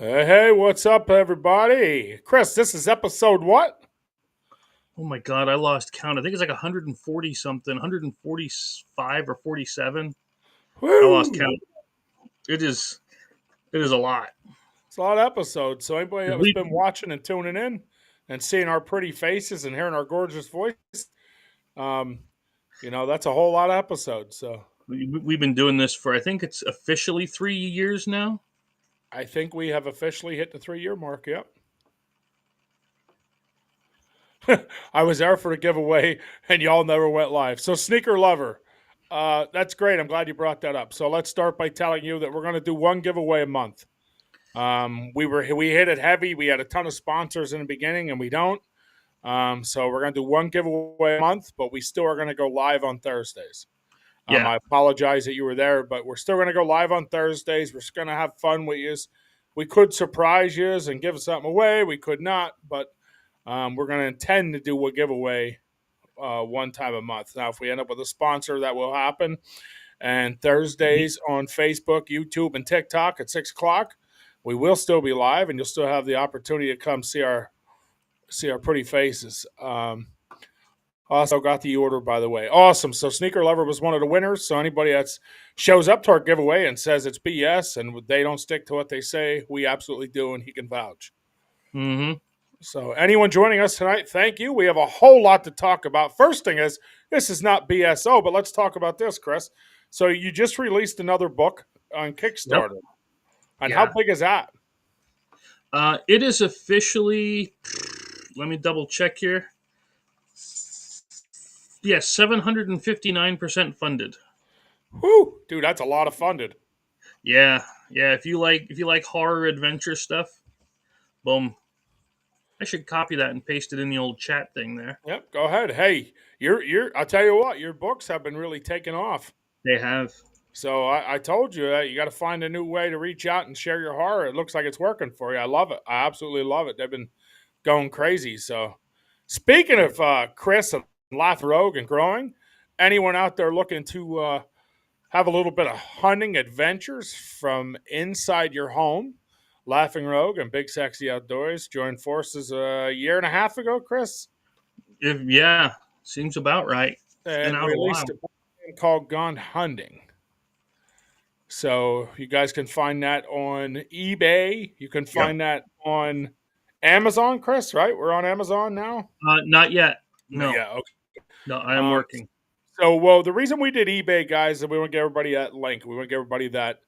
Hey, what's up, everybody? Chris, this is episode what? Oh my god, I lost count. I think it's like 140 something, 145 or 47. I lost Woo! count. It is it is a lot. It's a lot of episodes. So, anybody that was We been watching and tuning in and seeing our pretty faces and hearing our gorgeous voice, um, that's a whole lot of episodes. So, we've been doing this for I think it's officially 3 years now. I think we have officially hit the 3 year mark. Yep. I was there for the giveaway, and y'all never went live. So, Sneaker Lover, that's great. I'm glad you brought that up. So, let's start by telling you that we're going to do one giveaway a month. We hit it heavy. We had a ton of sponsors in the beginning, and we don't. So we're gonna do one giveaway a month, but we still are gonna go live on Thursdays. Yeah. I apologize that you were there, but we're still gonna go live on Thursdays. We're just gonna have fun with you. We could surprise you and give something away. We could not, but we're gonna intend to do a giveaway one time a month. Now, if we end up with a sponsor, that will happen. And Thursdays on Facebook, YouTube, and TikTok at 6 o'clock, we will still be live, and you'll still have the opportunity to come see our pretty faces. Also got the order, by the way. Awesome. So Sneaker Lover was one of the winners. So anybody that shows up to our giveaway and says it's BS and they don't stick to what they say, we absolutely do, and he can vouch. Mhm. So anyone joining us tonight, thank you. We have a whole lot to talk about. First thing is, this is not BSO, but let's talk about this, Chris. So you just released another book on Yep. Kickstarter. And how Yeah. big is that? It is officially, let me double check here. Yes, 759% funded. Whew, dude, that's a lot of funded. Yeah. Yeah, if you like horror adventure stuff, boom. I should copy that and paste it in the old chat thing there. Yep, go ahead. Hey, I'll tell you what, your books have been really taking off. They have. So I told you that you got to find a new way to reach out and share your horror. It looks like it's working for you. I love it. I absolutely love it. They've been going crazy. So speaking of Chris and Laugh Rogue and growing, anyone out there looking to have a little bit of hunting adventures from inside your home, Laughing Rogue and Big Sexy Outdoors joined forces a year and a half ago, Chris, Yeah, seems about right. It's been and out a released while. a book called Gone Hunting. So you guys can find that on eBay. You can Yep. find that on Amazon, Chris, right? We're on Amazon now? Not yet. No, Yeah, okay. no, I am Um, working. well, the reason we did eBay, guys, is we want to give everybody that link. We want to give everybody that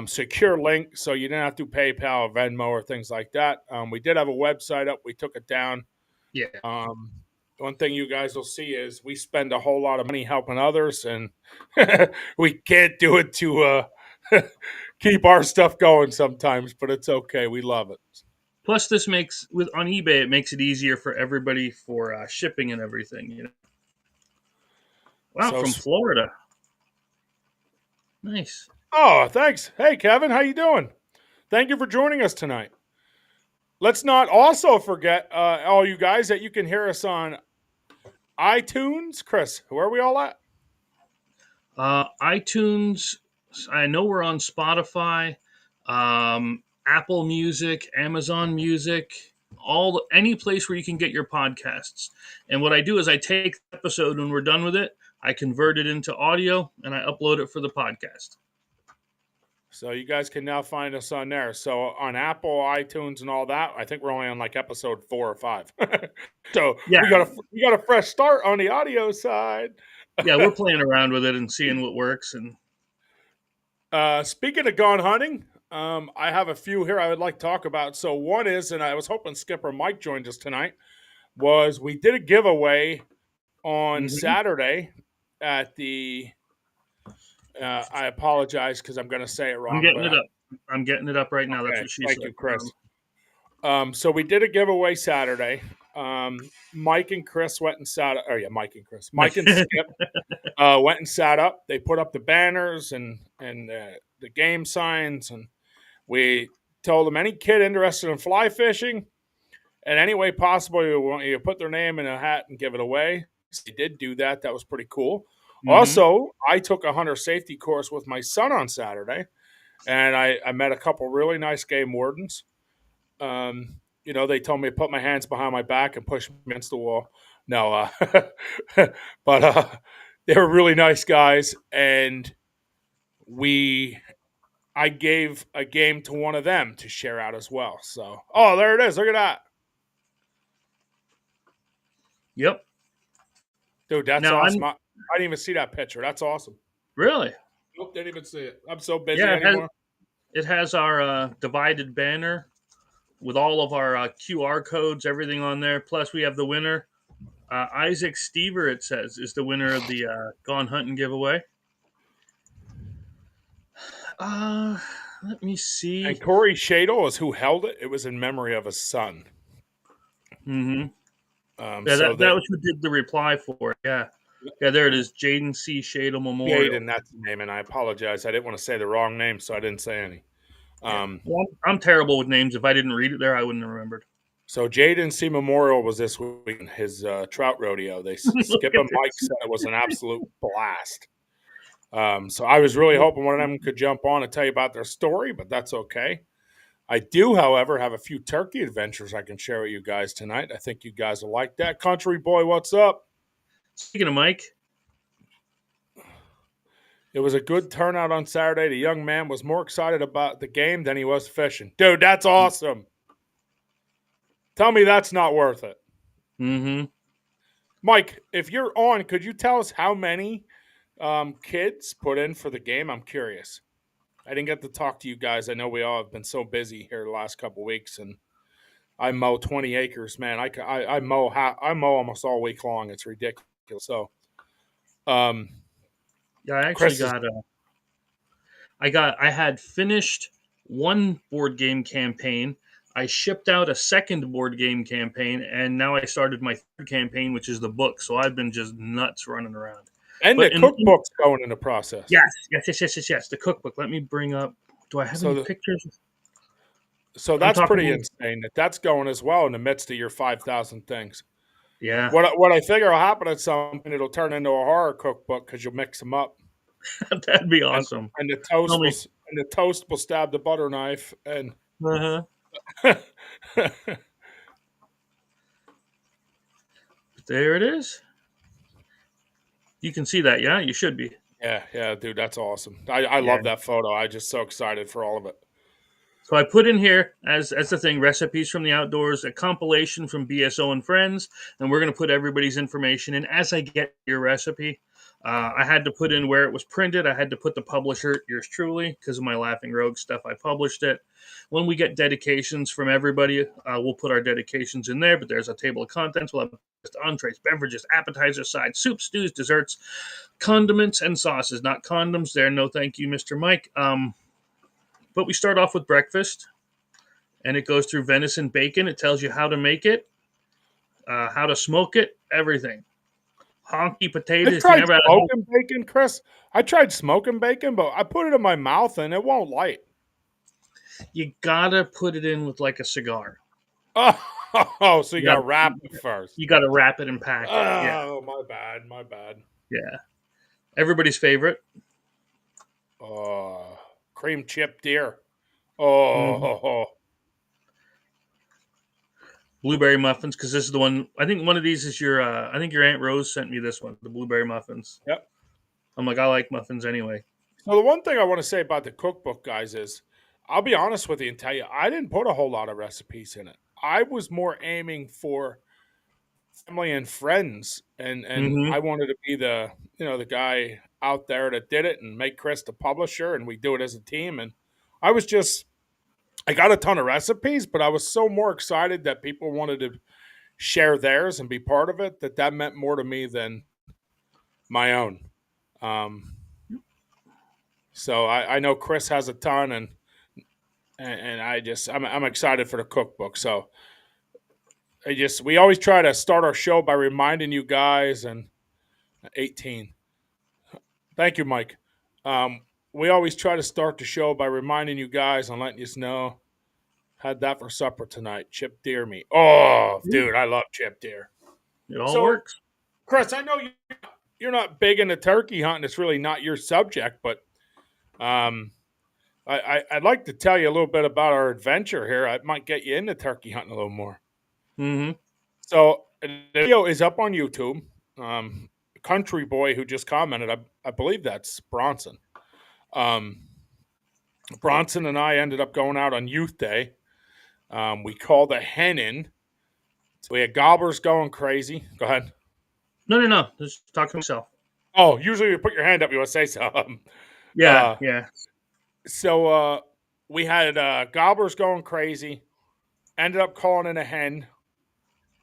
secure link so you didn't have to PayPal, Venmo, or things like that. We did have a website up. We took it down. Yeah. Um, one thing you guys will see is we spend a whole lot of money helping others, and we can't do it to keep our stuff going sometimes, but it's okay. We love it. Plus, this makes with on eBay it makes it easier for everybody for shipping and everything. Wow, So, from Florida. Nice. oh, thanks. Hey, Kevin, how you doing? Thank you for joining us tonight. Let's not also forget, all you guys, that you can hear us on iTunes. Chris, where are we all at? iTunes. I know we're on Spotify, Apple Music, Amazon Music, any place where you can get your podcasts. And what I do is I take the episode when we're done with it, I convert it into audio, and I upload it for the podcast. So you guys can now find us on there. So on Apple, iTunes, and all that, I think we're only on like episode 4 or 5. So Yeah, we got a fresh start on the audio side. yeah, we're playing around with it and seeing what works. And Speaking of gone hunting, I have a few here I would like to talk about. So one is, and I was hoping Skipper Mike joined us tonight, was we did a giveaway on mhm. Saturday at the. I apologize because I'm going to say it I'm wrong, getting but it up. I'm getting it up right now. That's okay, what she thank said. you, Chris. So we did a giveaway Saturday. Mike and Chris went and sat. Oh yeah, Mike and Chris. Mike and Skip went and sat up. They put up the banners and the game signs, and we told them any kid interested in fly fishing in any way possible, we want you to put their name in a hat and give it away. They did do that. That was pretty cool. hmm Also, I took a hunter safety course with my son on Saturday, and I met a couple really nice game wardens. They told me to put my hands behind my back and push me against the wall. No, but they were really nice guys, and we I gave a game to one of them to share out as well. So, oh, there it is. Look at that, Yep. dude. That's Now awesome. I'm I didn't even see that picture. That's awesome. really. Nope, didn't even see it. I'm so busy Yeah, anymore. it has our divided banner with all of our QR codes, everything on there. Plus, we have the winner. Isaac Stever, it says, is the winner of the Gone Hunting giveaway. Uh, Let me And see. Corey Shadle is who held it. It was in memory of his son. Mm-hmm. Yeah, So that that was who did the reply for it. Yeah. Yeah, there it is. Jaden C. Shadle Memorial. Jaden, that's the name, and I apologize. I didn't want to say the wrong name, so I didn't say any. Yeah. Um, Well, I'm terrible with names. If I didn't read it there, I wouldn't have remembered. so Jaden C. Memorial was this week, his trout rodeo. Look Skip at and Mike this. said it was an absolute blast. So I was really hoping one of them could jump on and tell you about their story, but that's okay. I do, however, have a few turkey adventures I can share with you guys tonight. I think you guys will like that. Country boy, what's up? Speaking of Mike, It was a good turnout on Saturday. The young man was more excited about the game than he was fishing. Dude, that's awesome. Tell me that's not worth it. mm-hmm. Mike, if you're on, could you tell us how many kids put in for the game? I'm curious. I didn't get to talk to you guys. I know we all have been so busy here the last couple weeks, and I mow 20 acres, man. I mow almost all week long. It's ridiculous. So, um, Yeah, I actually Chris is got I had finished one board game campaign. I shipped out a second board game campaign, and now I started my third campaign, which is the book. So I've been just nuts running around. and the But cookbook's going in the process. yes. The cookbook. Let me bring up. Do I have So any the, pictures? so I'm that's talking pretty about. insane that's going as well in the midst of your 5,000 things. Yeah, What I figure will happen at some point, it'll turn into a horror cookbook because you'll mix them up, that'd be and awesome. and the Tell toast will me. and the toast will stab the butter knife, and Uh-huh. There it is. You can see that. Yeah, you should be. yeah, dude, that's awesome. I Yeah. love that photo. I'm just so excited for all of it. So I put in here as the thing recipes from the outdoors, a compilation from BSO and friends, and we're going to put everybody's information in as I get your recipe. I had to put in where it was printed. I had to put the publisher, yours truly, because of my Laughing Rogue stuff. I published it. When we get dedications from everybody, we'll put our dedications in there. But there's a table of contents. We'll have entrees, beverages, appetizers, sides, soups, stews, desserts, condiments, and sauces. Not condoms. There, no, thank you, Mr. Mike. But we start off with breakfast, and it goes through venison bacon. It tells you how to make it, how to smoke it, everything. Honky I potatoes. If you tried never had a honky, smoking bacon, Chris. I tried smoking bacon, but I put it in my mouth and it won't light. you gotta put it in with like a cigar. So you You got got to wrap it first. you got to wrap it and pack it. Yeah, Oh, my bad. yeah. Everybody's favorite. Oh, cream chip deer. Mhm. Oh, Blueberry muffins, because this is the one. I think one of these is your. I think your Aunt Rose sent me this one, the blueberry muffins. yep. I'm like, I like muffins anyway. So the one thing I want to say about the cookbook, guys, is I'll be honest with you and tell you, I didn't put a whole lot of recipes in it. I was more aiming for family and friends, and Hmm. I wanted to be the guy out there that did it and make Chris the publisher, and we do it as a team. And I was just I got a ton of recipes, but I was so more excited that people wanted to share theirs and be part of it that meant more to me than my own. Um, so I know Chris has a ton, and I'm excited for the cookbook. So we always try to start our show by reminding you guys, and 18. Thank you, Mike. We always try to start the show by reminding you guys and letting you know had that for supper tonight. Chip deer meat. Oh, dude, I love chip deer. It all So, works. Chris, I know you're not big into turkey hunting. It's really not your subject, but um, I'd like to tell you a little bit about our adventure here. I might get you into turkey hunting a little more. Mm-hmm. So the video is up on YouTube. Country boy who just commented, I believe that's Bronson. Bronson and I ended up going out on Youth Day. We called a hen in. So we had gobblers going crazy. Go ahead. No. Just talk to myself. Oh, usually you put your hand up, you want to say something. Yeah, Uh, yeah. so we had gobblers going crazy. Ended up calling in a hen.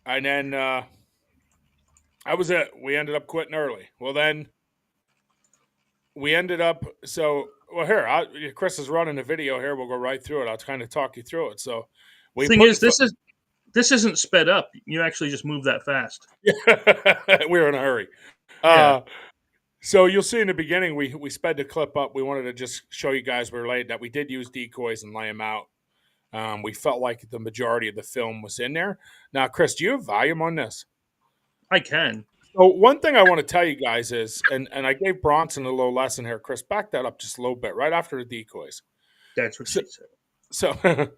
And then that was it. We ended up quitting early. Well, then we ended up here. Chris is running the video here. We'll go right through it. I'll kind of talk you through it. So we Thing put is, this isn't sped up. You actually just move that fast. we were in a hurry. Yeah. So you'll see in the beginning we sped the clip up. We wanted to just show you guys we were late that we did use decoys and lay them out. We felt like the majority of the film was in there. Now, Chris, do you have volume on this? I can. So one thing I want to tell you guys is, and I gave Bronson a little lesson here. Chris, back that up just a little bit, right after the decoys. That's what So, she said. so,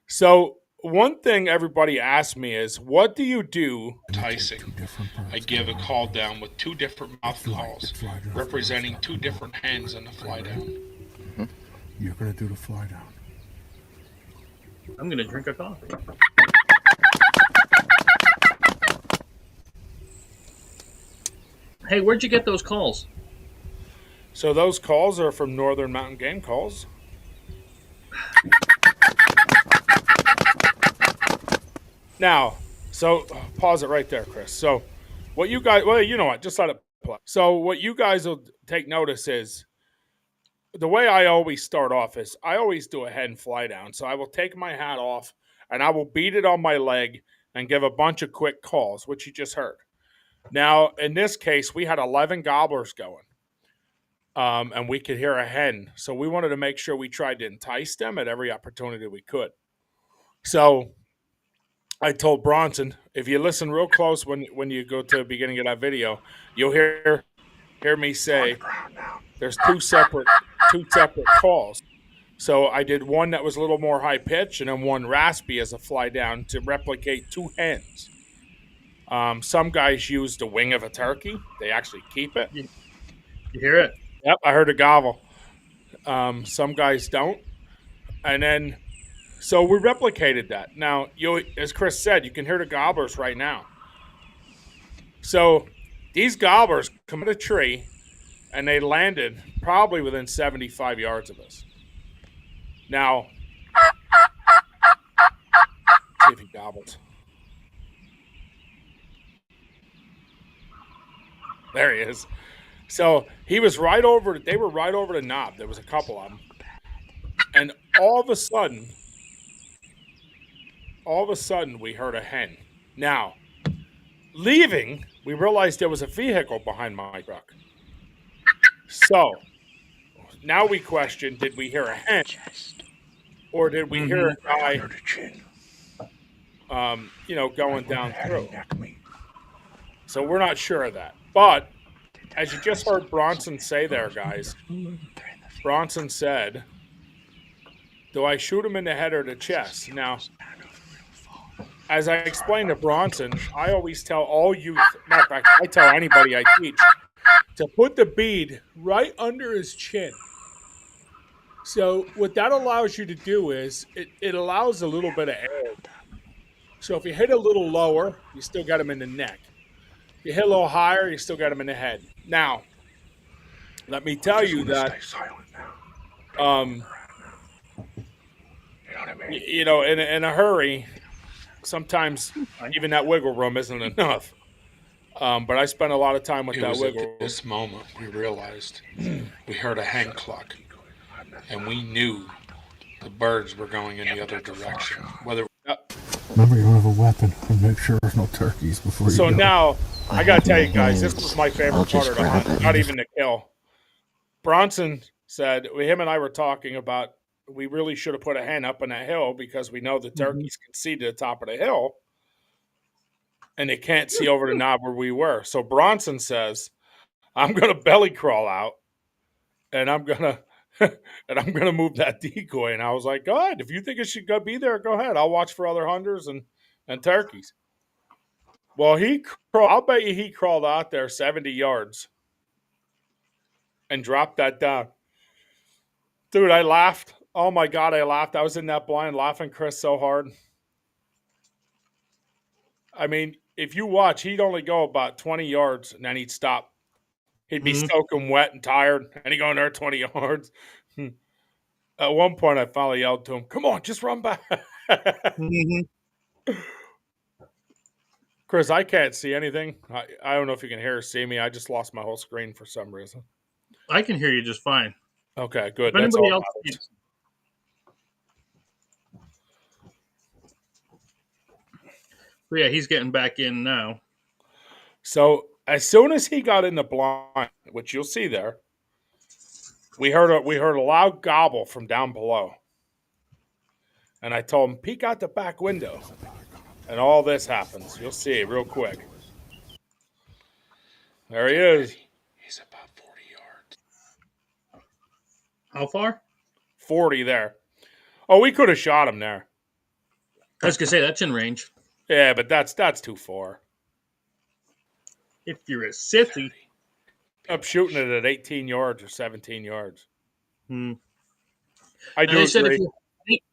so one thing everybody asks me is, what do you do? Enticing. I give a call down with two different mouth calls, representing two different hens in the fly down. You're gonna do the fly down. I'm gonna drink a coffee. Hey, where'd you get those calls? So those calls are from Northern Mountain Game Calls. Now, so pause it right there, Chris. So what you guys, well, you know what, just let it play. So what you guys will take notice is the way I always start off is I always do a hen fly down. So I will take my hat off and I will beat it on my leg and give a bunch of quick calls, which you just heard. Now, in this case, we had 11 gobblers going. And we could hear a hen. So we wanted to make sure we tried to entice them at every opportunity we could. So I told Bronson, if you listen real close when you go to the beginning of that video, you'll hear me say there's two separate calls. So I did one that was a little more high pitch and then one raspy as a fly down to replicate two hens. Some guys use the wing of a turkey. They actually keep it. You hear it? Yep, I heard a gobble. Some guys don't. And then, so we replicated that. Now, as Chris said, you can hear the gobblers right now. So these gobblers come at a tree, and they landed probably within 75 yards of us. Now, see if he gobbles. There he is. So he was right over. They were right over the knob. There was a couple of them, and all of a sudden, we heard a hen. Now, leaving, we realized there was a vehicle behind my truck. So now we question: did we hear a hen, or did we hear a guy? Going down through. So we're not sure of that, but. As you just heard Bronson say there, guys, Bronson said, do I shoot him in the head or the chest? Now, as I explained to Bronson, I always tell all youth, matter of fact, I tell anybody I teach, to put the bead right under his chin. So what that allows you to do is it allows a little bit of air. So if you hit a little lower, you still got him in the neck. You hit a little higher, you still got him in the head. Now, let me tell you that, in a hurry, sometimes even that wiggle room isn't enough. But I spent a lot of time with that wiggle room. At this moment, we realized we heard a hen cluck, and we knew the birds were going in the other direction. Remember, you don't have a weapon, and make sure there's no turkeys before you go. So now, I gotta tell you guys, this was my favorite part of the hunt, not even the kill. Bronson said, him and I were talking about, we really should have put a hen up on that hill because we know the turkeys can see to the top of the hill, and they can't see over the knob where we were. So Bronson says, I'm gonna belly crawl out, and I'm gonna and I'm going to move that decoy. And I was like, go ahead. If you think it should go be there, go ahead. I'll watch for other hunters and turkeys. Well, I'll bet you he crawled out there 70 yards and dropped that down. Dude, I laughed. Oh my God, I laughed. I was in that blind laughing Chris so hard. I mean, if you watch, he'd only go about 20 yards and then he'd stop. He'd be soaking wet and tired, and he'd go in there 20 yards. At one point, I finally yelled to him, come on, just run back. Chris, I can't see anything. I don't know if you can hear or see me. I just lost my whole screen for some reason. I can hear you just fine. Okay, good. If That's anybody all else matters. Yeah, he's getting back in now. So as soon as he got in the blind, which you'll see there, we heard a loud gobble from down below. And I told him, peek out the back window. And all this happens. You'll see it real quick. There he is. He's about 40 yards. How far? 40 there. Oh, we could have shot him there. I was gonna say that's in range. Yeah, but that's too far. If you're a sissy. I'm shooting it at 18 yards or 17 yards. I do They agree.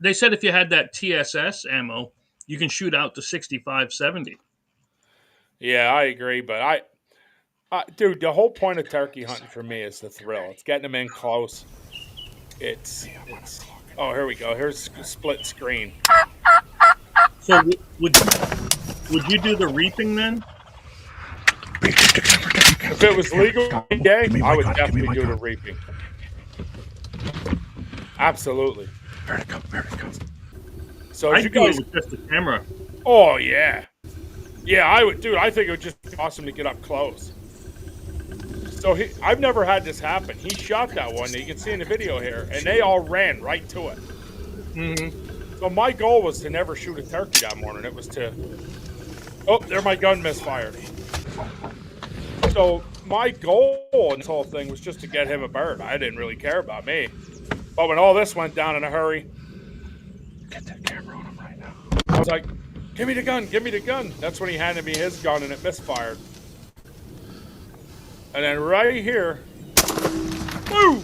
They said if you had that TSS ammo, you can shoot out to 65, 70. Yeah, I agree. But dude, the whole point of turkey hunting for me is the thrill. It's getting them in close. Oh, here we go. Here's split screen. So would you do the reaping then? If it was legal, yeah, I would definitely do the reaping. Absolutely. Where'd it go? So as you I'd do it guys, with just the camera. oh yeah, yeah, I would, dude. I think it would just be awesome to get up close. So I've never had this happen. He shot that one that you can see in the video here, and they all ran right to it. So my goal was to never shoot a turkey that morning. It was to, oh, there my gun misfired. So my goal in this whole thing was just to get him a bird. I didn't really care about me. But when all this went down in a hurry, Get that camera on him right now. I was like, give me the gun, give me the gun. That's when he handed me his gun and it misfired. And then right here, boom!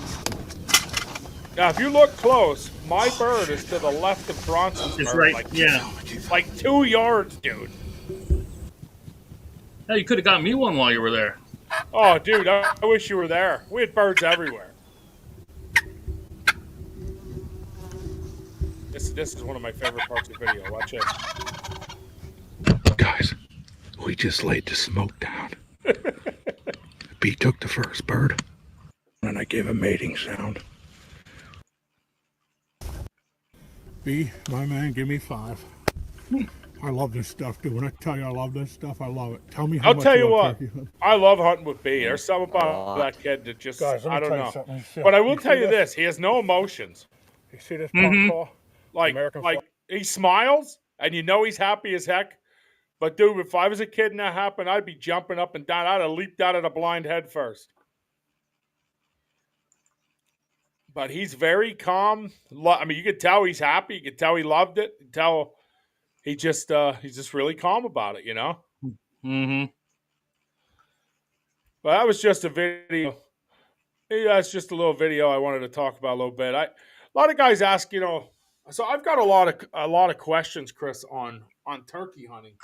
Now, if you look close, my bird is to the left of Bronson's It's bird. right, Like 2 yards, dude. Hey, you could have got me one while you were there. Oh, dude, I wish you were there. We had birds everywhere. This is one of my favorite parts of the video. Watch it. Guys, we just laid the smoke down. B took the first bird, and I gave a mating sound. B, my man, give me 5. I love this stuff, dude. When I tell you I love this stuff, I love it. Tell me how I'll much tell you love what, turkey hunt. I love hunting with B. There's something about that kid that just, Guys, let me I don't tell you know. something. You But I will see tell you this, he has no emotions. You see this pop call? Like American flag. he smiles, and you know he's happy as heck. But dude, if I was a kid and that happened, I'd be jumping up and down. I'd have leaped out of the blind head first. But he's very calm. I mean, you could tell he's happy. You could tell he loved it. You could tell he's just really calm about it, you know? But that was just a video. Yeah, that's just a little video I wanted to talk about a little bit. A lot of guys ask, you know, so I've got a lot of questions, Chris, on turkey hunting.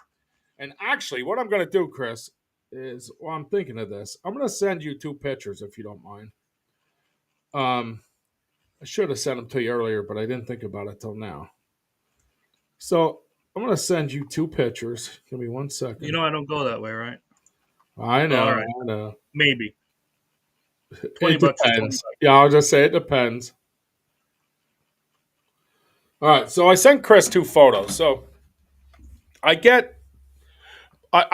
And actually, what I'm going to do, Chris, is while I'm thinking of this, I'm going to send you 2 pictures if you don't mind. I should have sent them to you earlier, but I didn't think about it till now. So I'm going to send you 2 pictures. Give me 1 second. You know I don't go that way, right? I know. All right. I know. Maybe. It $20 is depends. 20. Yeah, I'll just say it depends. All right, so I sent Chris 2 photos. So I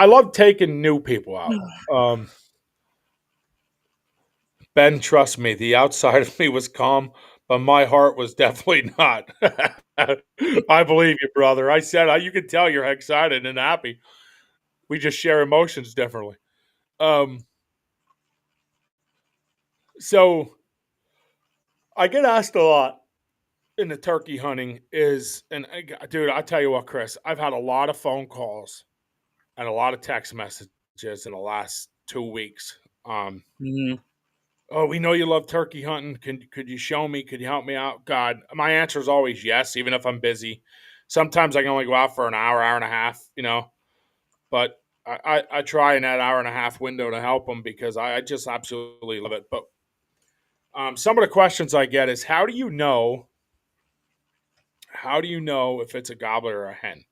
love taking new people out. Ben, trust me, the outside of me was calm, but my heart was definitely not. I believe you, brother. I said you can tell you're excited and happy. We just share emotions differently. So I get asked a lot in the turkey hunting dude, I tell you what, Chris, I've had a lot of phone calls and a lot of text messages in the last 2 weeks. Mhm. Oh, we know you love turkey hunting. Could you show me? Could you help me out? God, my answer is always yes, even if I'm busy. Sometimes I can only go out for an hour, hour and a half, but I try in that hour and a half window to help them because I just absolutely love it. But some of the questions I get is how do you know if it's a gobbler or a hen?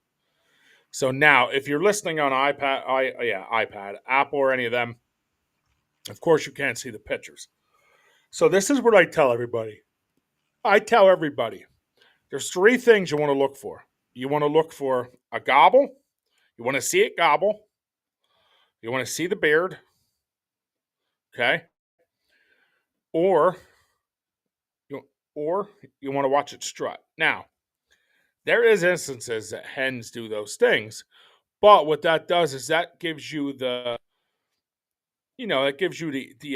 So now, if you're listening on iPad, Apple, or any of them, of course you can't see the pictures. So this is what I tell everybody. I tell everybody there's three things you want to look for. You want to look for a gobble. You want to see it gobble. You want to see the beard. Okay. Or you want to watch it strut. Now, there is instances that hens do those things, but what that does is that gives you the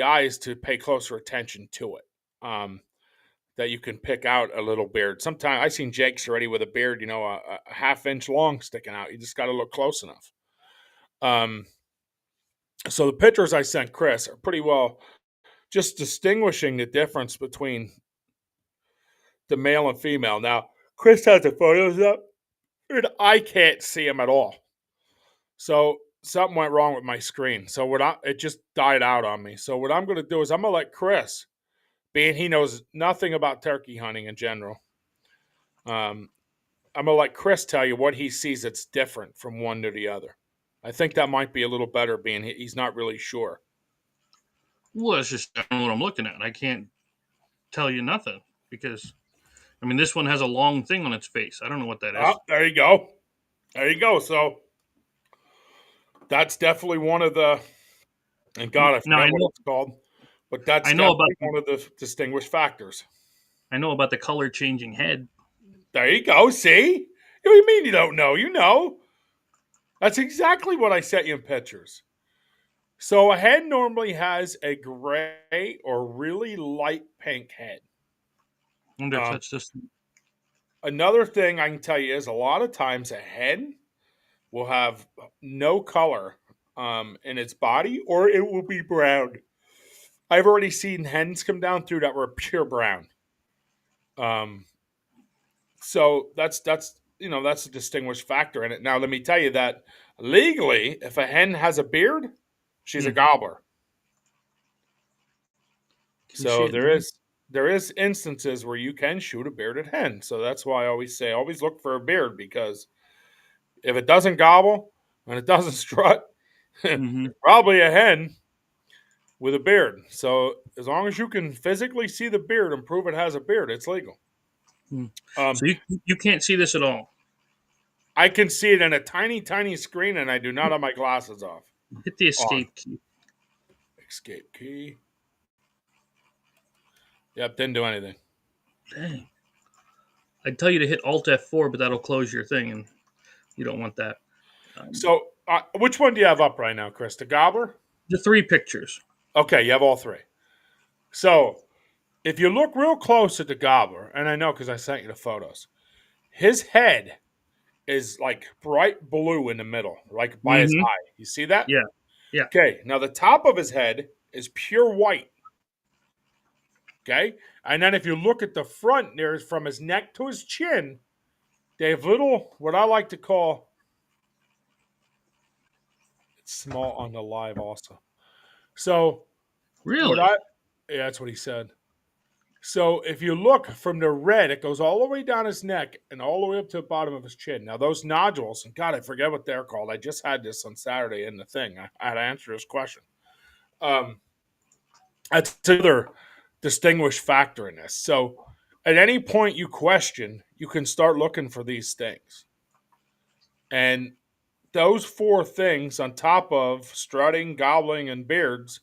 eyes to pay closer attention to it. That you can pick out a little beard. Sometimes I've seen Jakes already with a beard, a half-inch long sticking out. You just got to look close enough. So the pictures I sent Chris are pretty well just distinguishing the difference between the male and female. Now, Chris has the photos up, and I can't see them at all. So something went wrong with my screen. So it just died out on me. So what I'm going to do is I'm going to let Chris, being he knows nothing about turkey hunting in general, I'm going to let Chris tell you what he sees that's different from one to the other. I think that might be a little better, being he's not really sure. Well, it's just I don't know what I'm looking at. I can't tell you nothing because, this one has a long thing on its face. I don't know what that is. Oh, there you go. There you go. So that's definitely one of the, and God, I forget what it's called, but that's definitely one of the distinguished factors. I know about the color changing head. There you go. See? What do you mean you don't know? You know. That's exactly what I sent you in pictures. So a hen normally has a gray or really light pink head. I wonder if that's just... Another thing I can tell you is a lot of times a hen will have no color in its body, or it will be brown. I've already seen hens come down through that were pure brown. So that's a distinguished factor in it. Now let me tell you that legally, if a hen has a beard, she's a gobbler. So there is instances where you can shoot a bearded hen. So that's why I always say always look for a beard, because if it doesn't gobble and it doesn't strut, it's probably a hen with a beard. So as long as you can physically see the beard and prove it has a beard, it's legal. So you can't see this at all? I can see it in a tiny, tiny screen, and I do not have my glasses off. Hit the escape key. Escape key. Yep, didn't do anything. Dang. I'd tell you to hit Alt F4, but that'll close your thing, and you don't want that. So which one do you have up right now, Chris? The gobbler? The three pictures. Okay, you have all three. So if you look real close at the gobbler, and I know because I sent you the photos, his head is like bright blue in the middle, like by his eye. You see that? Yeah. Yeah. Okay, now the top of his head is pure white. Okay, and then if you look at the front, there's from his neck to his chin, they have little, what I like to call, it's small on the live also. So, really? Yeah, that's what he said. So if you look from the red, it goes all the way down his neck and all the way up to the bottom of his chin. Now those nodules, and God, I forget what they're called. I just had this on Saturday in the thing. I had to answer this question. That's another distinguished factor in this. So at any point you question, you can start looking for these things. And those four things on top of strutting, gobbling, and beards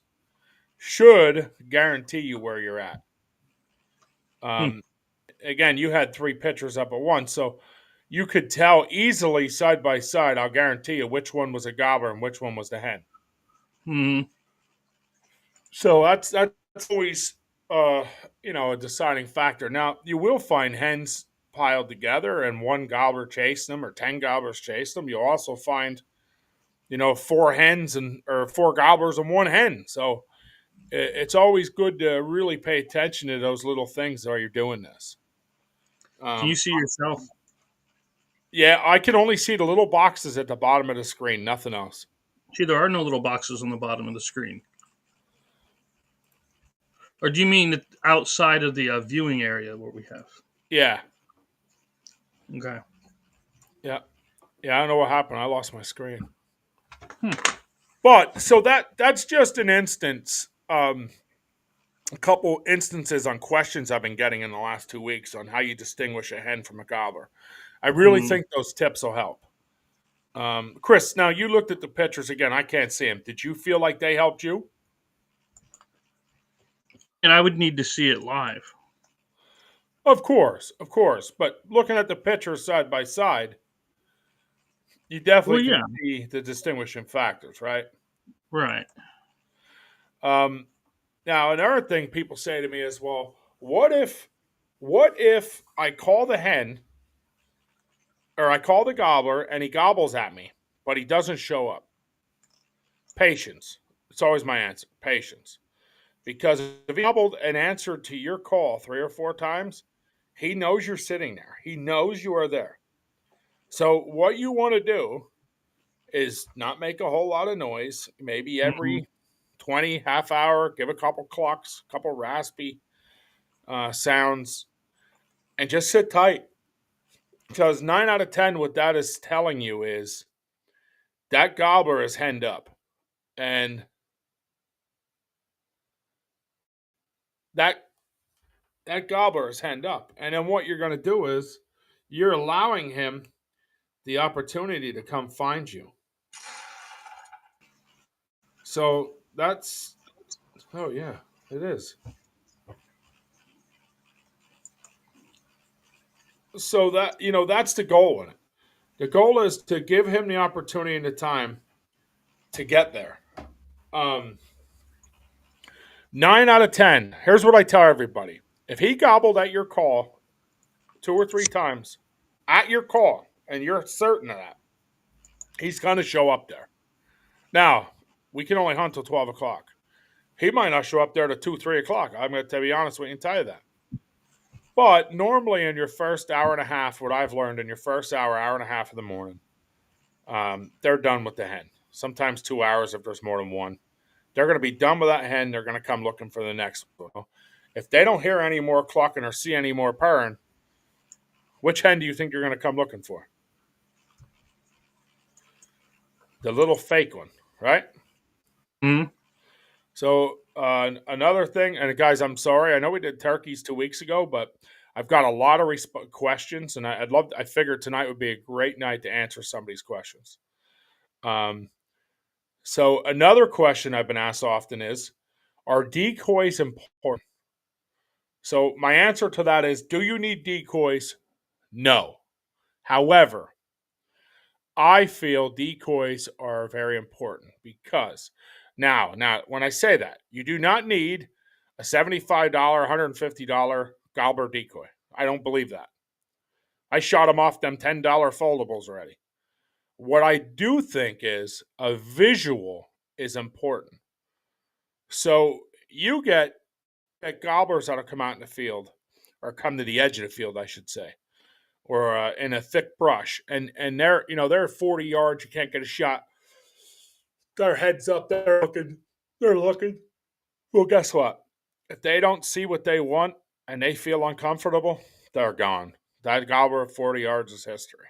should guarantee you where you're at. Again, you had three pictures up at once, so you could tell easily side by side, I'll guarantee you, which one was a gobbler and which one was the hen. So that's always a deciding factor. Now, you will find hens piled together and one gobbler chasing them or 10 gobblers chasing them. You'll also find, four hens or four gobblers and one hen. So it's always good to really pay attention to those little things while you're doing this. Can you see yourself? Yeah, I can only see the little boxes at the bottom of the screen, nothing else. See, there are no little boxes on the bottom of the screen. Or do you mean outside of the viewing area where we have? Yeah. Okay. Yeah. Yeah, I don't know what happened. I lost my screen. But so that's just an instance, a couple instances on questions I've been getting in the last 2 weeks on how you distinguish a hen from a gobbler. I really think those tips will help. Chris, now you looked at the pictures again. I can't see them. Did you feel like they helped you? And I would need to see it live. Of course. But looking at the pictures side by side, you definitely can see the distinguishing factors, right? Right. Now, another thing people say to me is, well, what if I call the hen or I call the gobbler and he gobbles at me, but he doesn't show up? Patience. It's always my answer. Patience. Because if he gobbled and answered to your call 3 or 4 times, he knows you're sitting there. He knows you are there. So what you want to do is not make a whole lot of noise. Maybe every 20, half hour, give a couple clucks, a couple raspy sounds, and just sit tight. Because 9 out of 10, what that is telling you is that gobbler is henned up. And that gobbler is henned up. And then what you're going to do is you're allowing him the opportunity to come find you. So that's, oh yeah, it is. So that's the goal in it. The goal is to give him the opportunity and the time to get there. 9 out of 10. Here's what I tell everybody. If he gobbled at your call 2 or 3 times at your call, and you're certain of that, he's going to show up there. Now, we can only hunt till 12 o'clock. He might not show up there to 2, 3 o'clock. I'm going to be honest with you and tell you that. But normally in your first hour and a half, what I've learned in your first hour and a half of the morning, they're done with the hen. Sometimes 2 hours if there's more than one. They're going to be done with that hen. They're going to come looking for the next one. If they don't hear any more clucking or see any more purring, which hen do you think you're going to come looking for? The little fake one, right? Mm-hmm. So another thing, and guys, I'm sorry. I know we did turkeys 2 weeks ago, but I've got a lot of questions, and I figured tonight would be a great night to answer some of these questions. So another question I've been asked often is, are decoys important? So my answer to that is, do you need decoys? No. However, I feel decoys are very important because now when I say that, you do not need a $75, $150 gobbler decoy. I don't believe that. I shot them off them $10 foldables already. What I do think is a visual is important. So you get gobblers that'll come out in the field, or come to the edge of the field, I should say, or in a thick brush, and they're 40 yards, you can't get a shot. Their heads up, they're looking. Well, guess what? If they don't see what they want and they feel uncomfortable, they're gone. That gobbler at 40 yards is history.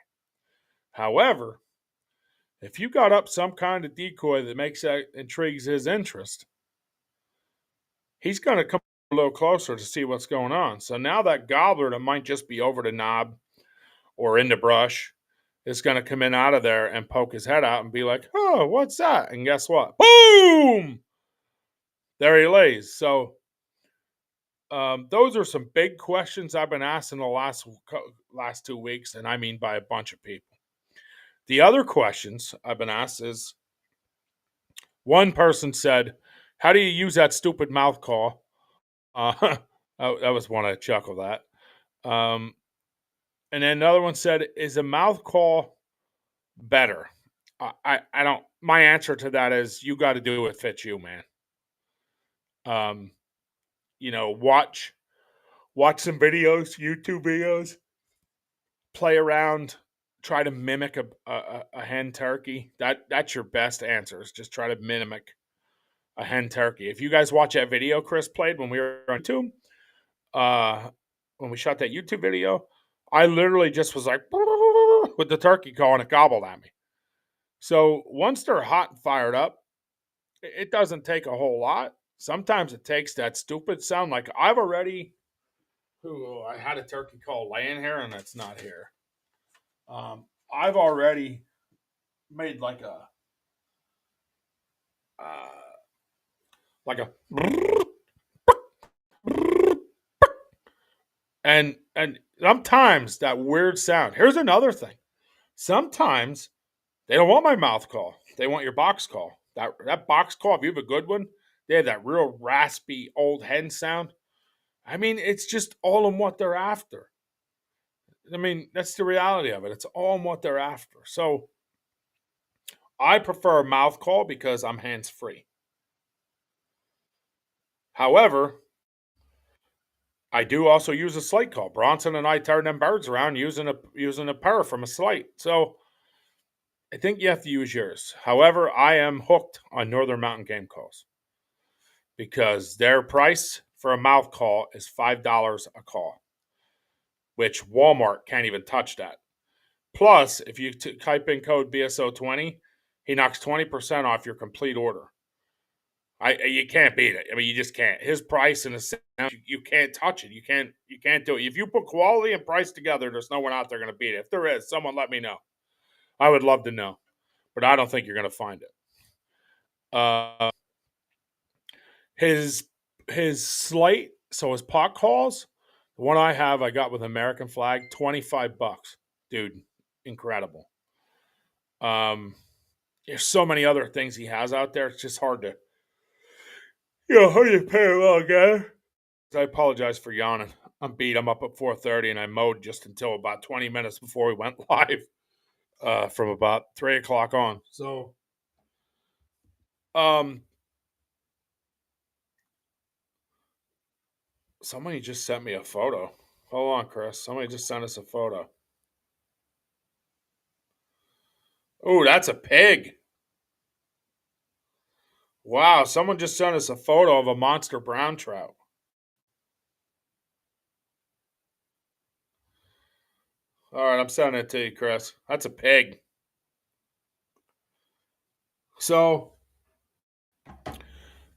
However, if you got up some kind of decoy that intrigues his interest, he's going to come a little closer to see what's going on. So now that gobbler that might just be over the knob or in the brush is going to come in out of there and poke his head out and be like, oh, what's that? And guess what? Boom! There he lays. So those are some big questions I've been asked in the last 2 weeks, and I mean by a bunch of people. The other questions I've been asked is, one person said, how do you use that stupid mouth call that was one I chuckled at. And then another one said, "Is a mouth call better?" I don't. My answer to that is, you got to do what fits you, man. Um, watch some videos, YouTube videos, play around, try to mimic a hen turkey. That's your best answer. Is just try to mimic a hen turkey. If you guys watch that video Chris played when we were on YouTube, when we shot that YouTube video, I literally just was like with the turkey call and it gobbled at me. So once they're hot and fired up, it doesn't take a whole lot. Sometimes it takes that stupid sound. Like I had a turkey call laying here and it's not here. I've already made like a and sometimes that weird sound. Here's another thing. Sometimes they don't want my mouth call. They want your box call. That box call, if you have a good one, they have that real raspy old hen sound. I mean, it's just all in what they're after. I mean, that's the reality of it. It's all in what they're after. So I prefer a mouth call because I'm hands free. However, I do also use a slate call. Bronson and I turn them birds around using a purr from a slate. So I think you have to use yours. However, I am hooked on Northern Mountain game calls because their price for a mouth call is $5 a call, which Walmart can't even touch that. Plus, if you type in code BSO20, he knocks 20% off your complete order. You can't beat it. I mean, you just can't. His price and the sound, you can't touch it. You can't do it. If you put quality and price together, there's no one out there going to beat it. If there is, someone let me know. I would love to know, but I don't think you're going to find it. His slate, so his pot calls, the one I have, I got with American flag, $25, dude, incredible. There's so many other things he has out there. It's just hard to, how you pay well, guy. I apologize for yawning. I'm beat. I'm up at 4:30, and I mowed just until about 20 minutes before we went live. From about 3 o'clock on. So, somebody just sent me a photo. Hold on, Chris. Somebody just sent us a photo. Oh, that's a pig. Wow, someone just sent us a photo of a monster brown trout. All right, I'm sending it to you, Chris. That's a pig. So,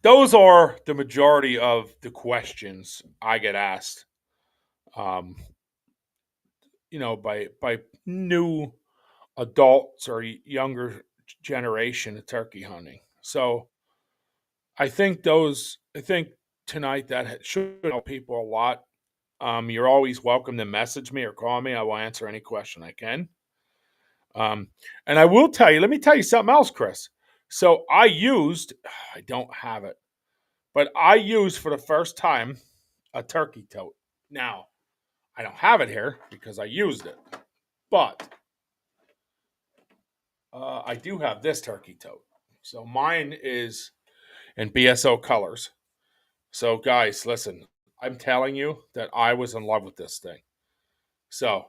those are the majority of the questions I get asked. By new adults or younger generation of turkey hunting. So I think tonight that should help people a lot. You're always welcome to message me or call me. I will answer any question I can. And I will tell you, let me tell you something else, Chris. So I don't have it, but I used for the first time a turkey tote. Now, I don't have it here because I used it, but I do have this turkey tote. So mine is in BSO colors. So guys, listen, I'm telling you that I was in love with this thing. So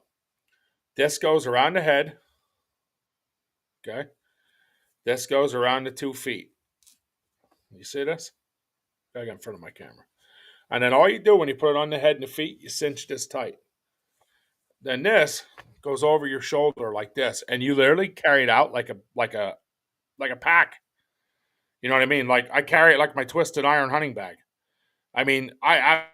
this goes around the head. Okay. This goes around the 2 feet. You see this? I got in front of my camera. And then all you do when you put it on the head and the feet, you cinch this tight. Then this goes over your shoulder like this, and you literally carry it out like a pack. You know what I mean? Like I carry it like my twisted iron hunting bag. I mean, I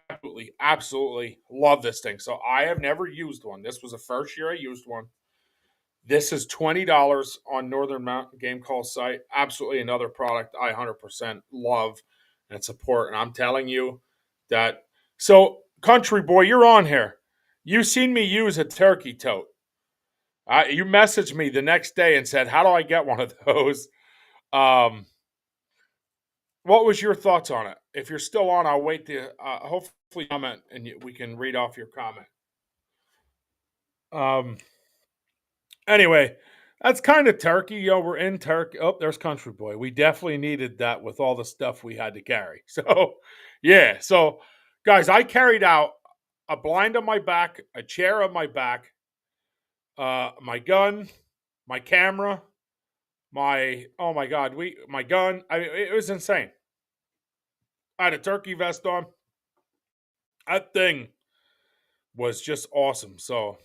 absolutely love this thing. So I have never used one. This was the first year I used one. This is $20 on Northern Mountain Game Call site. Absolutely another product I 100% love and support. And I'm telling you that. So, Country Boy, you're on here. You seen me use a turkey tote. You messaged me the next day and said, "How do I get one of those?" what was your thoughts on it? If you're still on, I'll wait to hopefully comment and we can read off your comment. Anyway, that's kind of Turkey. We're in Turkey. Oh, there's Country Boy. We definitely needed that with all the stuff we had to carry. So, yeah. So, guys, I carried out a blind on my back, a chair on my back, my gun, my camera, oh my god, my gun. It was insane. I had a turkey vest on. That thing was just awesome. So,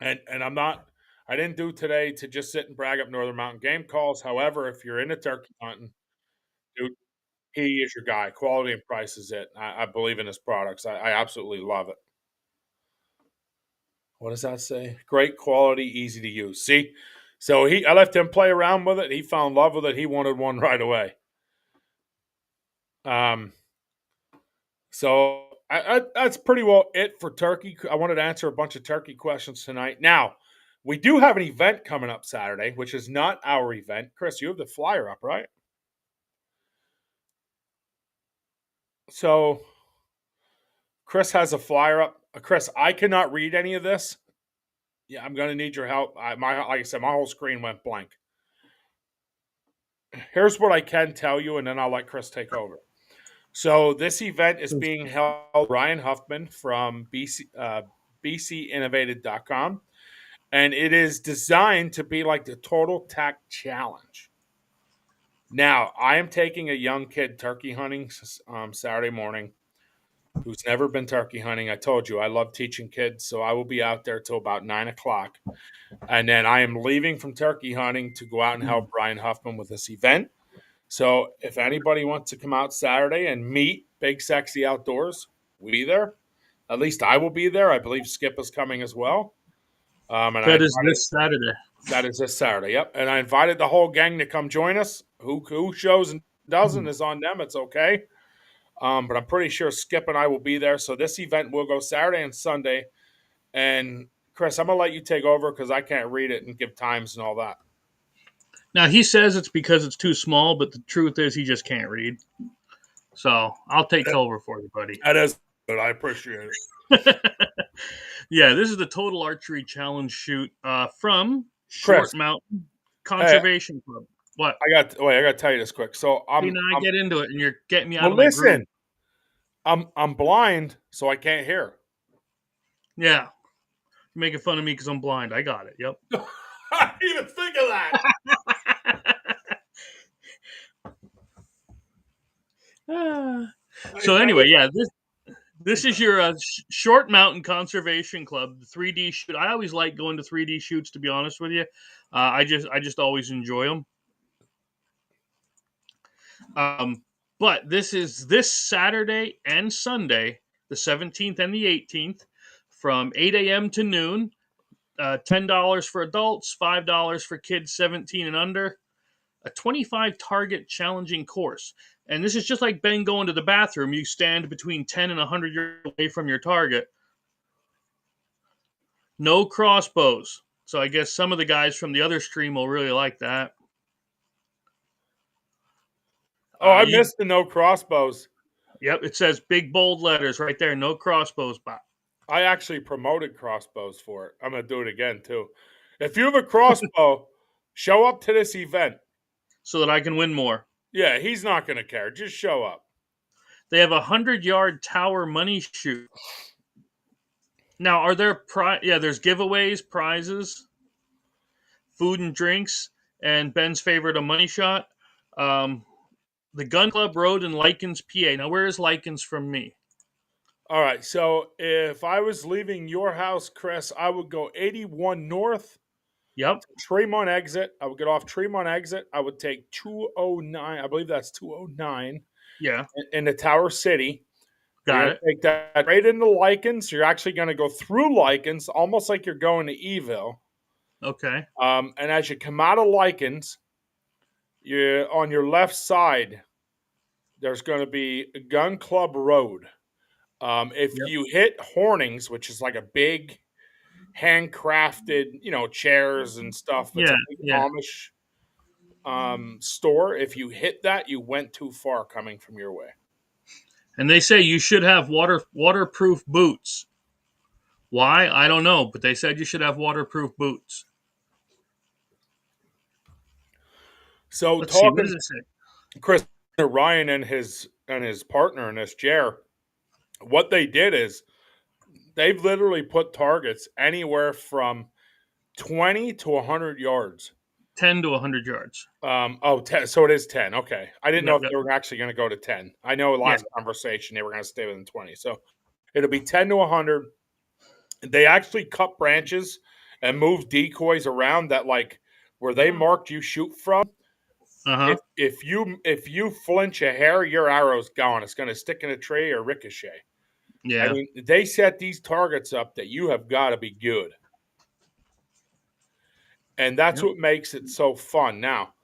and I didn't do today to just sit and brag up Northern Mountain Game Calls. However, if you're into turkey hunting, dude, he is your guy. Quality and price is it. I believe in his products. I absolutely love it. What does that say? Great quality, easy to use. See? So I left him play around with it. He found love with it. He wanted one right away. So that's pretty well it for turkey. I wanted to answer a bunch of turkey questions tonight. Now, we do have an event coming up Saturday, which is not our event. Chris, you have the flyer up, right? So Chris has a flyer up. Chris, I cannot read any of this. Yeah, I'm going to need your help. Like I said, my whole screen went blank. Here's what I can tell you, and then I'll let Chris take over. So this event is being held by Ryan Huffman from bcinnovated.com, and it is designed to be like the Total Tack Challenge. Now, I am taking a young kid turkey hunting Saturday morning who's never been turkey hunting. I told you I love teaching kids, so I will be out there till about 9 o'clock. And then I am leaving from turkey hunting to go out and help Ryan Huffman with this event. So if anybody wants to come out Saturday and meet Big Sexy Outdoors, we'll be there. At least I will be there. I believe Skip is coming as well. That is this Saturday. That is this Saturday, yep. And I invited the whole gang to come join us. Who shows and doesn't is on them. It's okay. But I'm pretty sure Skip and I will be there. So this event will go Saturday and Sunday. And Chris, I'm going to let you take over because I can't read it and give times and all that. Now, he says it's because it's too small, but the truth is he just can't read. So I'll take over for you, buddy. That is good. I appreciate it. Yeah, this is the Total Archery Challenge shoot from Short Mountain Conservation Club. What? I got to tell you this quick. So I get into it, and you're getting me out of my listen, group. I'm blind, so I can't hear. Yeah, you're making fun of me because I'm blind. I got it. Yep. I didn't even think of that. So anyway, yeah, this is your Short Mountain Conservation Club 3D shoot. I always like going to 3D shoots, to be honest with you. I just always enjoy them. But this is this Saturday and Sunday, the 17th and the 18th, from 8 a.m. to noon. $10 for adults, $5 for kids 17 and under. A 25 target challenging course. And this is just like Ben going to the bathroom. You stand between 10 and 100 yards away from your target. No crossbows. So I guess some of the guys from the other stream will really like that. Oh, I missed the no crossbows. Yep, it says big bold letters right there. No crossbows, Bob. I actually promoted crossbows for it. I'm going to do it again, too. If you have a crossbow, show up to this event. So that I can win more. Yeah, he's not going to care. Just show up. They have a 100-yard tower money shoot. Now, are there there's giveaways, prizes, food and drinks, and Ben's favorite, a money shot. The Gun Club Road in Likens, PA. Now, where is Likens from me? All right, so if I was leaving your house, Chris, I would go 81 north. Yep. Tremont exit. I would get off Tremont exit. I would take 209. I believe that's 209. Yeah. In the Tower City. Got it. Take that right into Likens. You're actually going to go through Likens, almost like you're going to Eville. Okay. And as you come out of Likens, you're on your left side, there's going to be Gun Club Road. If you hit Hornings, which is like a big handcrafted, chairs and stuff. It's a big Amish store, if you hit that, you went too far coming from your way. And they say you should have waterproof boots. Why? I don't know, but they said you should have waterproof boots. So Let's see, what talking does it say? Chris Ryan and his partner in this chair, what they did is they've literally put targets anywhere from 20 to 100 yards. 10 to 100 yards. 10, so it is 10. Okay. I didn't know Yep, if yep. they were actually going to go to 10. I know Yeah. last conversation they were going to stay within 20. So it'll be 10 to 100. They actually cut branches and move decoys around that, like where they marked you shoot from. Uh-huh. If you flinch a hair, your arrow's gone. It's going to stick in a tree or ricochet. Yeah. I mean, they set these targets up that you have got to be good. And that's what makes it so fun. Now,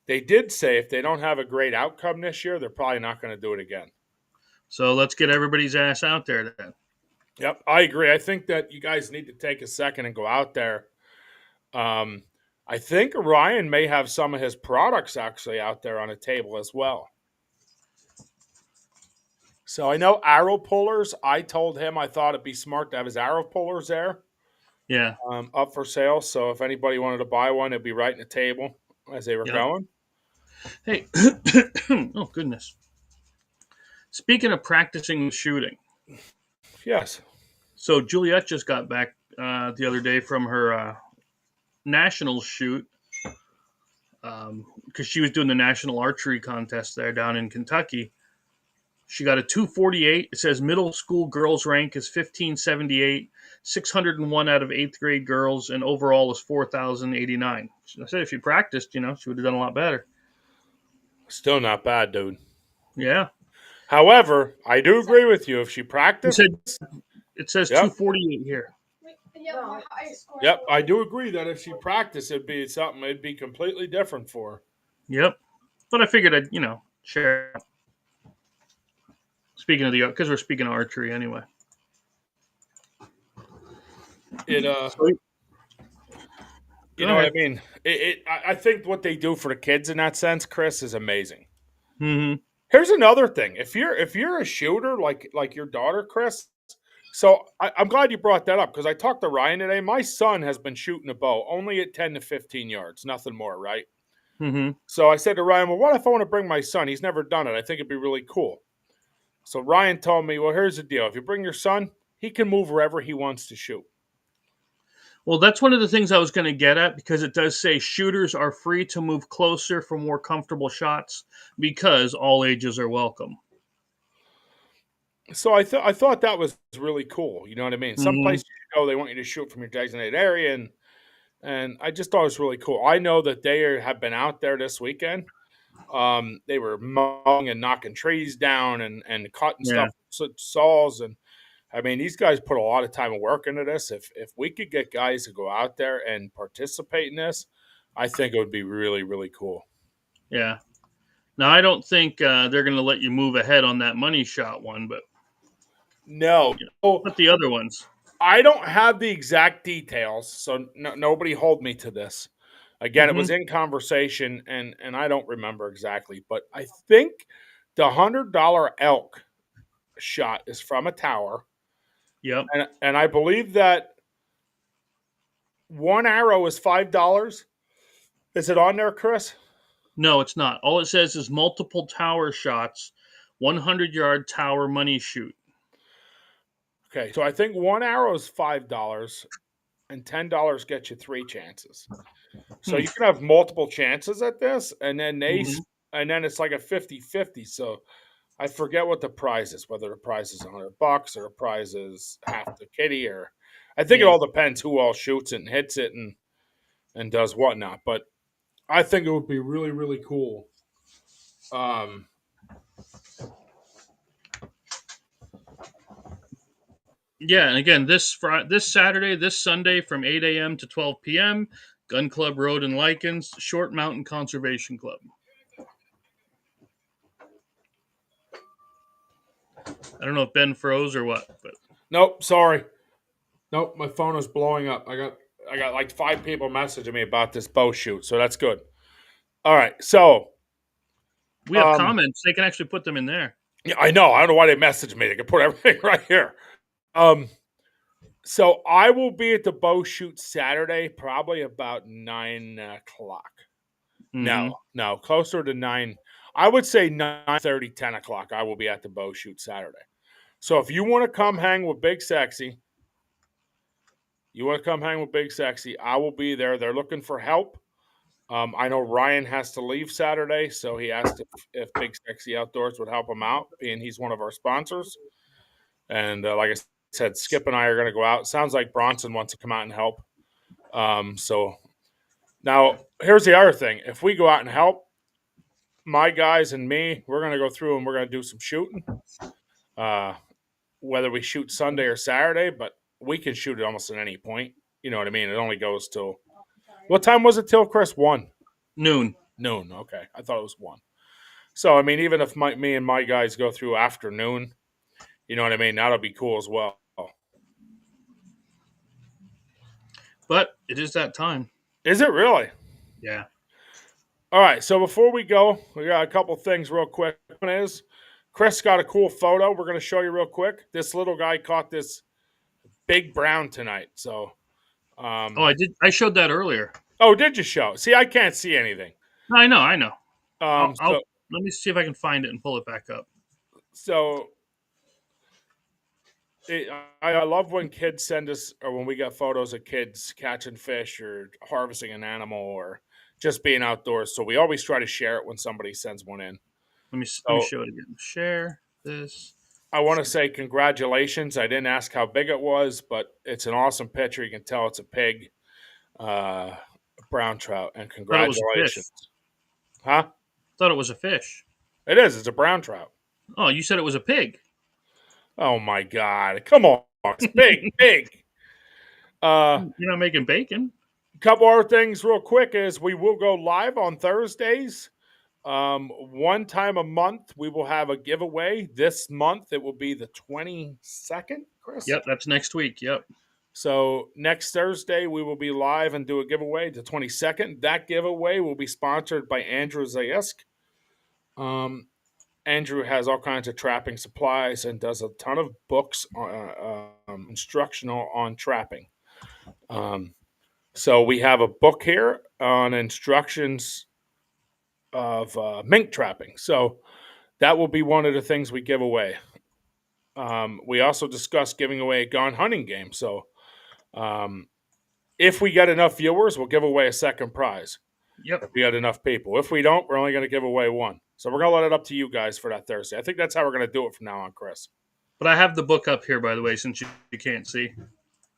they did say if they don't have a great outcome this year, they're probably not going to do it again. So let's get everybody's ass out there then. Yep, I agree. I think that you guys need to take a second and go out there. I think Ryan may have some of his products actually out there on a table as well. So I know arrow pullers. I told him I thought it'd be smart to have his arrow pullers there. Yeah. Up for sale. So if anybody wanted to buy one, it'd be right in the table as they were going. Hey, oh goodness. Speaking of practicing shooting. Yes. So Juliet just got back the other day from her national shoot because she was doing the national archery contest there down in Kentucky. She got a 248. It says middle school girls rank is 1578, 601 out of 8th grade girls, and overall is 4,089. I said if she practiced, she would have done a lot better. Still not bad, dude. Yeah. However, I do agree with you. If she practiced, it says 248 here. Yep, I do agree that if she practiced, it'd be something. It'd be completely different for her. Yep. But I figured I'd, share. Speaking of because we're speaking of archery anyway. You know what I mean? I think what they do for the kids in that sense, Chris, is amazing. Mm-hmm. Here's another thing: if you're a shooter like your daughter, Chris. So I'm glad you brought that up because I talked to Ryan today. My son has been shooting a bow only at 10 to 15 yards, nothing more, right? Mm-hmm. So I said to Ryan, well, what if I want to bring my son? He's never done it. I think it'd be really cool. So Ryan told me, well, here's the deal. If you bring your son, he can move wherever he wants to shoot. Well, that's one of the things I was going to get at because it does say shooters are free to move closer for more comfortable shots because all ages are welcome. So I thought that was really cool. You know what I mean? Some places you go, they want you to shoot from your designated area, and I just thought it was really cool. I know that they have been out there this weekend. They were mowing and knocking trees down and cutting stuff, saws, and I mean these guys put a lot of time and work into this. If we could get guys to go out there and participate in this, I think it would be really, really cool. Yeah. Now I don't think they're going to let you move ahead on that money shot one, but no, but the other ones. I don't have the exact details, so nobody hold me to this. Again, it was in conversation, and I don't remember exactly, but I think the $100 elk shot is from a tower. Yep. And I believe that one arrow is $5. Is it on there, Chris? No, it's not. All it says is multiple tower shots, 100-yard tower money shoot. Okay, so I think one arrow is $5, and $10 gets you 3 chances. So you can have multiple chances at this, and then and then it's like a 50-50. So I forget what the prize is, whether the prize is $100 or the prize is half the kitty, or I think it all depends who all shoots it and hits it and does whatnot. But I think it would be really, really cool. Yeah, and again, this Saturday, this Sunday from 8 a.m. to 12 p.m., Gun Club Road in Lycans, Short Mountain Conservation Club. I don't know if Ben froze or what, but nope, sorry. Nope, my phone is blowing up. I got like 5 people messaging me about this bow shoot, so that's good. All right. So, We have comments. They can actually put them in there. yeah, I know. I don't know why they messaged me. They can put everything right here. Um, so I will be at the bow shoot Saturday, probably about 9 o'clock. Mm-hmm. No, closer to 9. I would say 9:30, 10 o'clock. I will be at the bow shoot Saturday. So if you want to come hang with Big Sexy, I will be there. They're looking for help. I know Ryan has to leave Saturday, so he asked if Big Sexy Outdoors would help him out, being he's one of our sponsors. And like I said, Skip and I are going to go out. Sounds like Bronson wants to come out and help. So now here's the other thing: if we go out and help, my guys and me, we're going to go through and we're going to do some shooting. Whether we shoot Sunday or Saturday, but we can shoot it almost at any point. You know what I mean? It only goes till what time was it till, Chris? 1 Noon. noon. Okay, I thought it was 1. So I mean, even if me and my guys go through afternoon, you know what I mean? That'll be cool as well. But it is that time. Is it really? Yeah. All right. So before we go, we got a couple things real quick. One is Chris got a cool photo. We're going to show you real quick. This little guy caught this big brown tonight. So, I did. I showed that earlier. Oh, did you show? See, I can't see anything. I know. So Let me see if I can find it and pull it back up. So I love when kids send us, or when we get photos of kids catching fish or harvesting an animal or just being outdoors. So we always try to share it when somebody sends one in. Let me show it again. Share this. I want to say congratulations. I didn't ask how big it was, but it's an awesome picture. You can tell it's a pig, brown trout, and Thought it was a fish. congratulations. Huh? Thought it was a fish. It is. It's a brown trout. Oh, you said it was a pig. Oh my God! Come on, it's big, big. You're not making bacon. Couple other things real quick is we will go live on Thursdays. One time a month we will have a giveaway. This month it will be the 22nd, Chris. Yep, that's next week. Yep. So next Thursday we will be live and do a giveaway, the 22nd. That giveaway will be sponsored by Andrew Zayesk. Andrew has all kinds of trapping supplies and does a ton of books, instructional on trapping. So we have a book here on instructions of mink trapping. So that will be one of the things we give away. We also discussed giving away a gone hunting game. So if we get enough viewers, we'll give away a second prize. Yep. If we get enough people. If we don't, we're only going to give away one. So we're going to let it up to you guys for that Thursday. I think that's how we're going to do it from now on, Chris. But I have the book up here, by the way, since you can't see.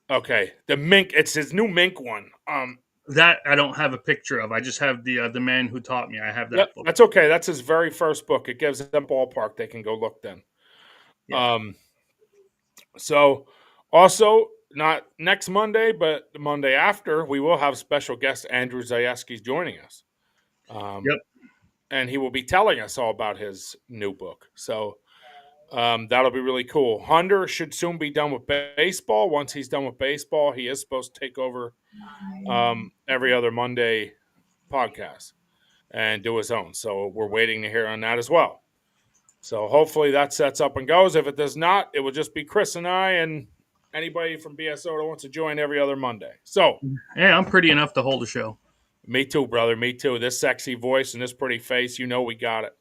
Okay. The mink, it's his new mink one. That I don't have a picture of. I just have the man who taught me. I have that book. That's okay. That's his very first book. It gives them ballpark. They can go look then. Yeah. So also not next Monday, but the Monday after, we will have special guest Andrew Zayeski joining us. Yep. And he will be telling us all about his new book. So that'll be really cool. Hunter should soon be done with baseball. Once he's done with baseball, he is supposed to take over every other Monday podcast and do his own. So we're waiting to hear on that as well. So hopefully that sets up and goes. If it does not, it will just be Chris and I and anybody from BSO that wants to join every other Monday. So yeah, I'm pretty enough to hold a show. Me too, brother. Me too. This sexy voice and this pretty face, you know we got it.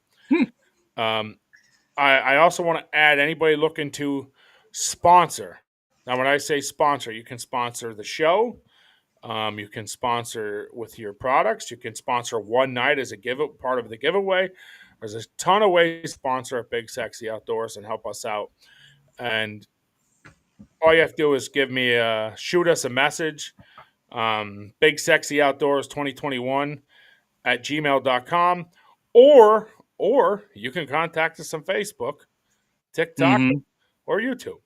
I also want to add anybody looking to sponsor. Now, when I say sponsor, you can sponsor the show. You can sponsor with your products. You can sponsor one night as a part of the giveaway. There's a ton of ways to sponsor at Big Sexy Outdoors and help us out. And all you have to do is shoot us a message. Big Sexy Outdoors 2021 at gmail.com, or you can contact us on Facebook, TikTok, or YouTube.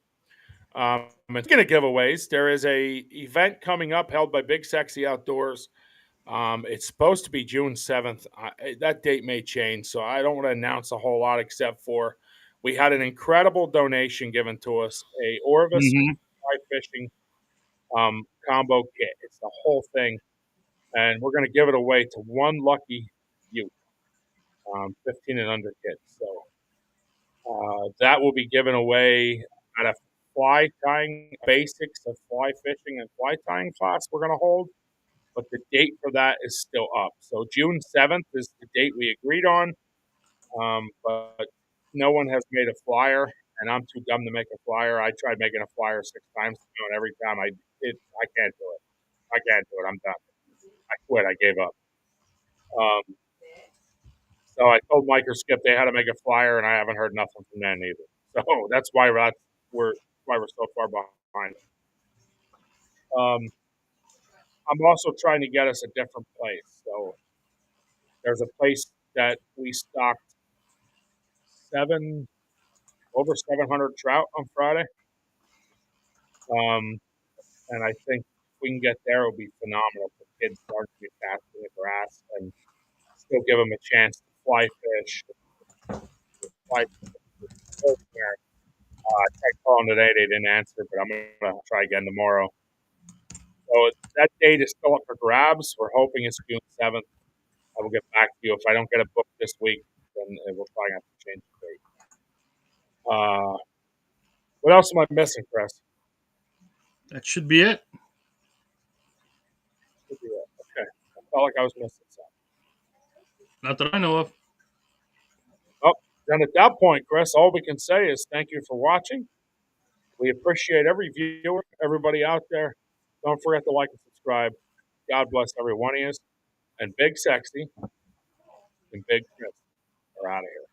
Speaking of giveaways, there is a event coming up held by Big Sexy Outdoors. It's supposed to be June 7th. That date may change, so I don't want to announce a whole lot except for we had an incredible donation given to us, a Orvis fly fishing combo kit. It's the whole thing, and we're going to give it away to one lucky viewer. 15 and under kids. So that will be given away at a fly tying basics of fly fishing and fly tying class we're going to hold. But the date for that is still up. So June 7th is the date we agreed on. But no one has made a flyer, and I'm too dumb to make a flyer. I tried making a flyer 6 times, and every time I can't do it. I can't do it. I'm done. I quit. I gave up. Um, so I told Mike or Skip they had to make a flyer, and I haven't heard nothing from them either. So that's why we're so far behind. I'm also trying to get us a different place. So there's a place that we stocked over 700 trout on Friday. And I think if we can get there, it'll be phenomenal for kids starting to get casting the grass and still give them a chance to fly fish. Fly there. I tried calling today, they didn't answer, but I'm going to try again tomorrow. So that date is still up for grabs. We're hoping it's June 7th. I will get back to you. If I don't get a book this week, then we'll probably have to change the date. What else am I missing, Chris? That should be it. Okay. I felt like I was missing something. Not that I know of. Oh, then at that point, Chris, all we can say is thank you for watching. We appreciate every viewer, everybody out there. Don't forget to like and subscribe. God bless every one of you. And Big Sexy and Big Chris are out of here.